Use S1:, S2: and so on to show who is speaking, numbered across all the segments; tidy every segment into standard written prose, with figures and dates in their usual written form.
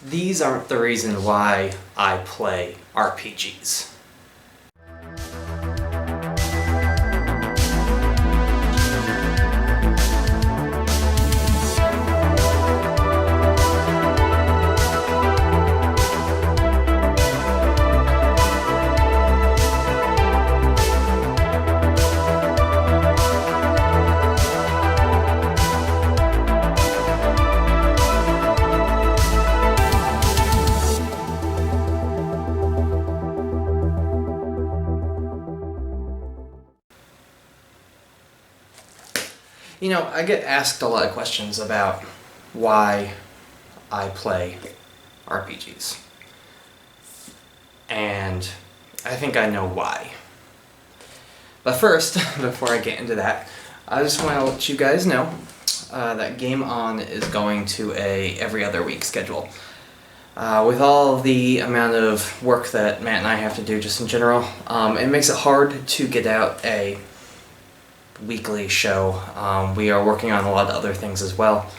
S1: these aren't the reason why I play RPGs. You know, I get asked a lot of questions about why I play RPGs. And I think I know why. But first, before I get into that, I just want to let you guys know that Game On is going to a every other week schedule. With all the amount of work that Matt and I have to do just in general, it makes it hard to get out a weekly show. We are working on a lot of other things as well.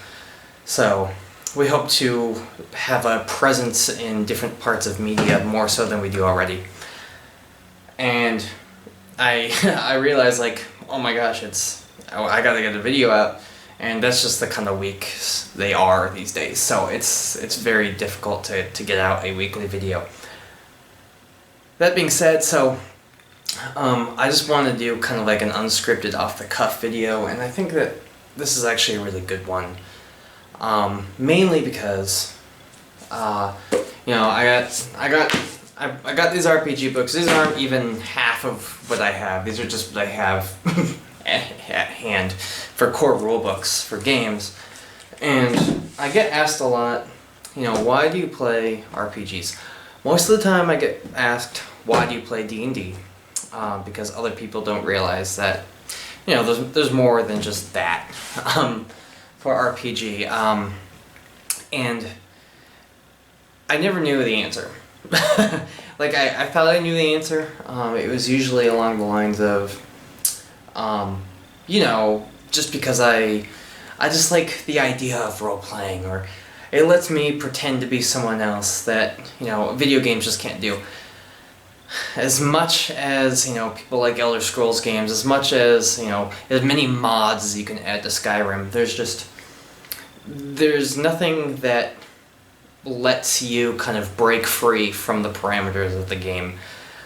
S1: So we hope to have a presence in different parts of media more so than we do already. And I realized, like, oh my gosh, I gotta get a video out, and that's just the kind of weeks they are these days. So it's very difficult to get out a weekly video. That being said, I just want to do kind of like an unscripted, off-the-cuff video, and I think that this is actually a really good one. Mainly because, you know, I got these RPG books. These aren't even half of what I have. These are just what I have at hand for core rule books for games. And I get asked a lot, you know, why do you play RPGs? Most of the time I get asked, why do you play D&D? Because other people don't realize that, you know, there's more than just that for RPG. And I never knew the answer. Like, I thought I knew the answer. It was usually along the lines of, you know, just because I just like the idea of role-playing, or it lets me pretend to be someone else that, you know, video games just can't do. As much as, you know, people like Elder Scrolls games, as much as, you know, as many mods as you can add to Skyrim, there's nothing that lets you kind of break free from the parameters of the game.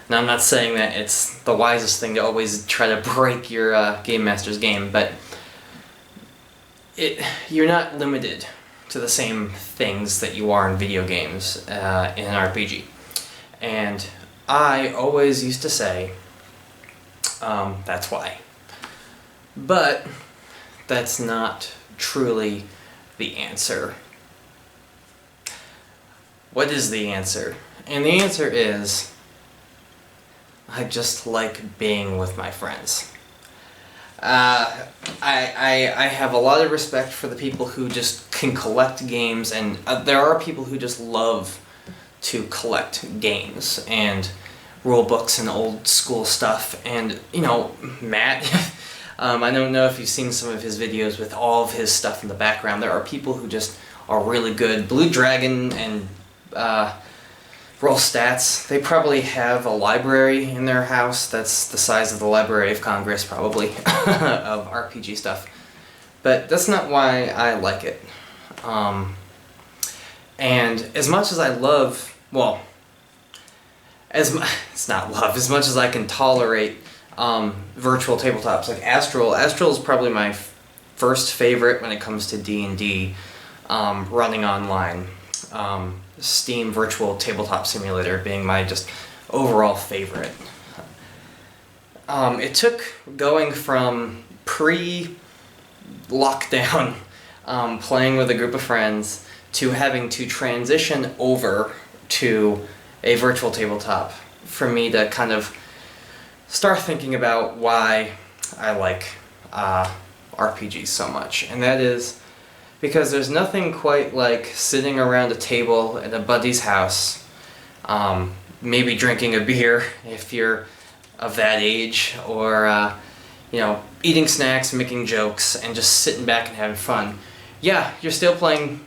S1: Now, I'm not saying that it's the wisest thing to always try to break your game master's game, but you're not limited to the same things that you are in video games in an RPG. And I always used to say, that's why. But that's not truly the answer. What is the answer? And the answer is, I just like being with my friends. I have a lot of respect for the people who just can collect games, and there are people who just love to collect games and rule books and old school stuff. And, you know, Matt, I don't know if you've seen some of his videos with all of his stuff in the background. There are people who just are really good. Blue Dragon and Roll Stats, they probably have a library in their house that's the size of the Library of Congress, probably, of RPG stuff. But that's not why I like it. And as much as I love, well, it's not love, as much as I can tolerate virtual tabletops like Astral. Astral is probably my first favorite when it comes to D&D running online. Steam Virtual Tabletop Simulator being my just overall favorite. It took going from pre-lockdown playing with a group of friends to having to transition over to a virtual tabletop for me to kind of start thinking about why I like RPGs so much. And that is because there's nothing quite like sitting around a table at a buddy's house, maybe drinking a beer if you're of that age, or you know, eating snacks, making jokes, and just sitting back and having fun. yeah, you're still playing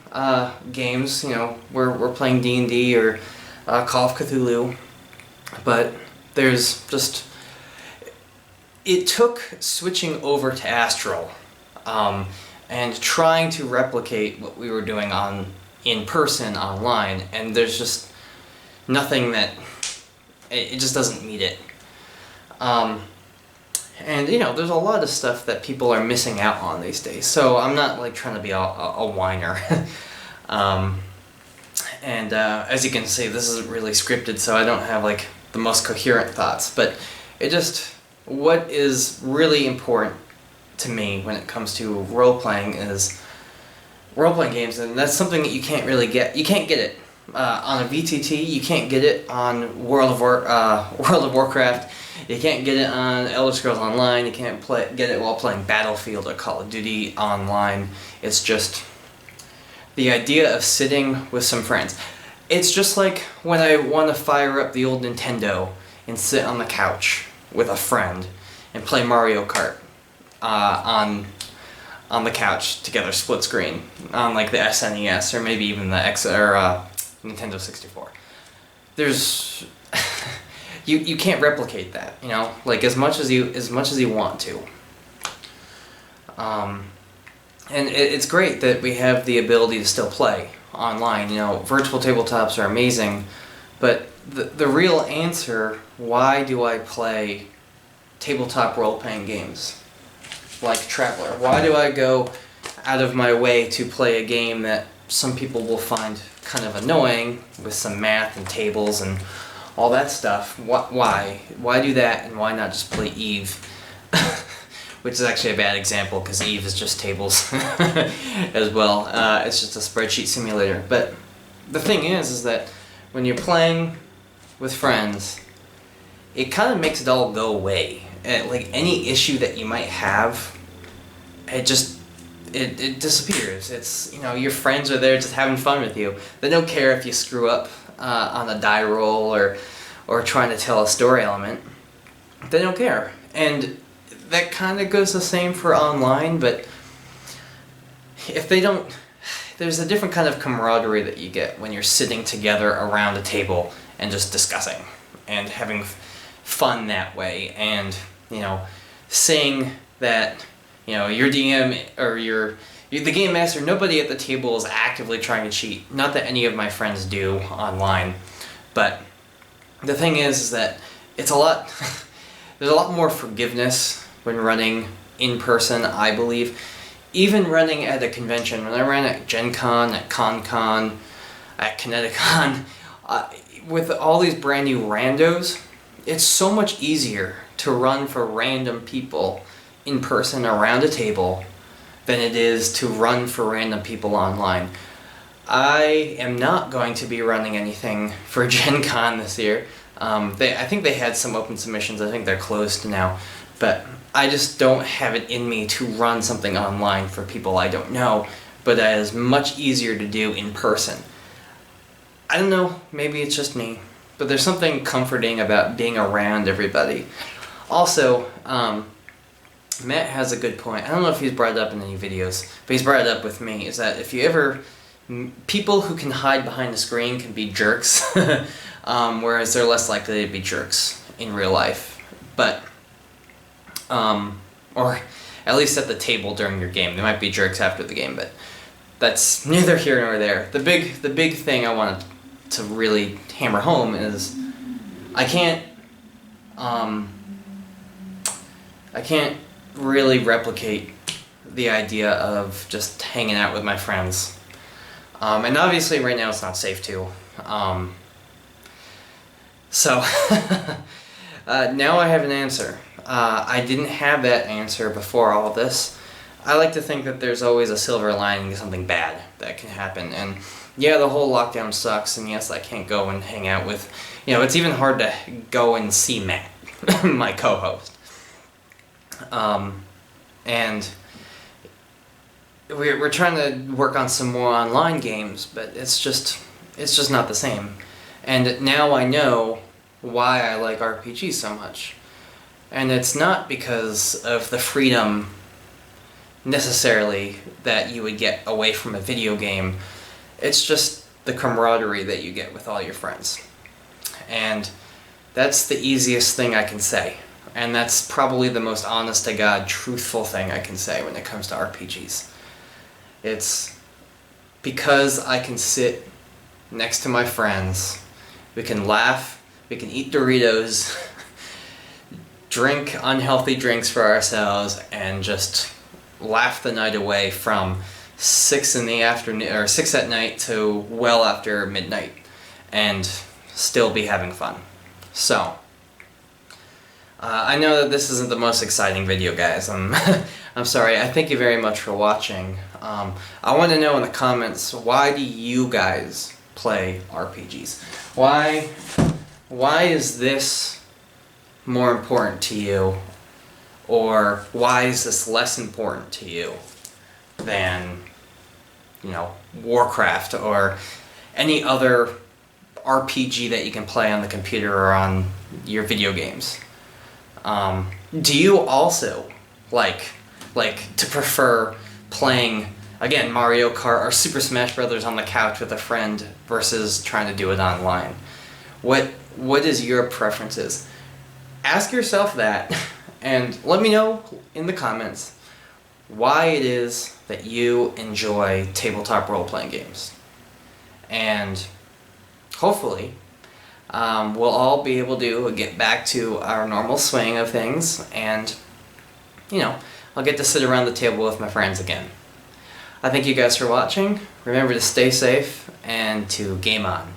S1: games. You know, we're playing D&D or Call of Cthulhu, but there's just it took switching over to Astral and trying to replicate what we were doing in person online, and there's just nothing that it just doesn't meet it. And you know, there's a lot of stuff that people are missing out on these days. So I'm not like trying to be a whiner. And as you can see, this isn't really scripted, so I don't have like the most coherent thoughts. But it just, what is really important to me when it comes to role-playing is role-playing games, and that's something that you can't really get. You can't get it on a VTT. You can't get it on World of Warcraft. You can't get it on Elder Scrolls Online. You can't get it while playing Battlefield or Call of Duty Online. It's just the idea of sitting with some friends. It's just like when I want to fire up the old Nintendo and sit on the couch with a friend and play Mario Kart on the couch together, split screen, on like the SNES or maybe even the Nintendo 64. There's you can't replicate that, you know, like as much as you want to. And it's great that we have the ability to still play online. You know, virtual tabletops are amazing, but the real answer, why do I play tabletop role-playing games like Traveler? Why do I go out of my way to play a game that some people will find kind of annoying with some math and tables and all that stuff? Why? Why do that, and why not just play Eve? Which is actually a bad example, because Eve is just tables as well. It's just a spreadsheet simulator. But the thing is that when you're playing with friends, it kind of makes it all go away. Like any issue that you might have, it disappears. It's, you know, your friends are there just having fun with you. They don't care if you screw up on a die roll or trying to tell a story element. They don't care. And that kind of goes the same for online, but if they don't, there's a different kind of camaraderie that you get when you're sitting together around a table and just discussing and having fun that way, and, you know, saying that, you know, your DM or the game master, nobody at the table is actively trying to cheat. Not that any of my friends do online, but the thing is that it's a lot, there's a lot more forgiveness when running in person, I believe. Even running at a convention, when I ran at Gen Con, at ConCon, at Kineticon, with all these brand new randos, it's so much easier to run for random people in person around a table than it is to run for random people online. I am not going to be running anything for Gen Con this year. I think they had some open submissions. I think they're closed now. But I just don't have it in me to run something online for people I don't know, but that is much easier to do in person. I don't know, maybe it's just me, but there's something comforting about being around everybody. Also, Matt has a good point. I don't know if he's brought it up in any videos, but he's brought it up with me, is that if you ever... people who can hide behind the screen can be jerks, whereas they're less likely to be jerks in real life. But... or at least at the table during your game. They might be jerks after the game, but that's neither here nor there. The big thing I wanted to really hammer home is I can't really replicate the idea of just hanging out with my friends. And obviously right now it's not safe to. So now I have an answer. I didn't have that answer before all this. I like to think that there's always a silver lining to something bad that can happen. And yeah, the whole lockdown sucks, and yes, I can't go and hang out with... You know, it's even hard to go and see Matt, my co-host. And we're trying to work on some more online games, but it's just not the same. And now I know why I like RPGs so much. And it's not because of the freedom necessarily that you would get away from a video game. It's just the camaraderie that you get with all your friends. And that's the easiest thing I can say. And that's probably the most honest to God, truthful thing I can say when it comes to RPGs. It's because I can sit next to my friends, we can laugh, we can eat Doritos, drink unhealthy drinks for ourselves, and just laugh the night away from 6 in the afternoon or 6 at night to well after midnight, and still be having fun. So I know that this isn't the most exciting video, guys. I'm sorry. I thank you very much for watching. I want to know in the comments, why do you guys play RPGs? Why is this more important to you, or why is this less important to you than, you know, Warcraft or any other RPG that you can play on the computer or on your video games? Do you also like to prefer playing, again, Mario Kart or Super Smash Brothers on the couch with a friend versus trying to do it online? What is your preferences? Ask yourself that, and let me know in the comments why it is that you enjoy tabletop role-playing games. And hopefully we'll all be able to get back to our normal swing of things, and, you know, I'll get to sit around the table with my friends again. I thank you guys for watching. Remember to stay safe and to game on.